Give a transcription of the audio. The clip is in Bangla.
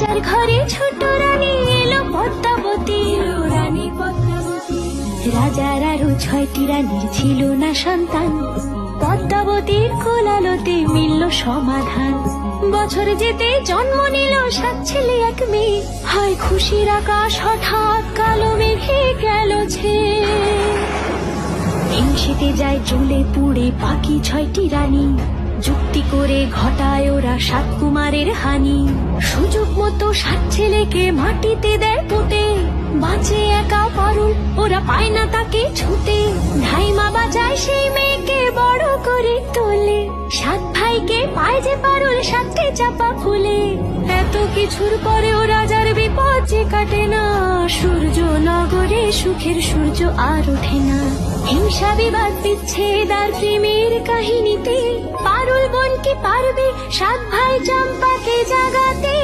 রাজার ঘরে ছোট রানী এলো পদ্মাবতী, রানী পদ্মাবতী। রাজার আরো 6টি রানীর ছিল না সন্তান, পদ্মাবতীর কোলালোতে মিলল সমাধান। বছর যেতে জন্ম নিল 7 ছেলে 1 মেয়ে, হয় খুশির আকাশ হঠাৎ কালো মেঘে গেল ছেয়ে। হিংসেতে যায় জ্বলে পুড়ে বাকি 6টি রানী, যুক্তি করে ঘটায় ওরা 7 কুমারের হানি। সুযোগ মতো 7 ছেলেকে মাটিতে দেয় পুঁতে, বাঁচে একা পারুল, ওরা পায় না তাকে ছুতে। ধাইমা বাজায় সেই মেয়েকে বড় করে তোলে, 7 ভাইকে পায় যে পারুল 7টে চাপা ফুলে। এত কিছুর পরেও রাজার বিপদ যে কাটে না, সূর্য নগরে সুখের সূর্য আর ওঠে না। হিংসা বিবাদ বিচ্ছেদ আর প্রেমের কাহিনীতে পারুল বোন কি পারবে 7 ভাই চম্পাকে জাগাতে।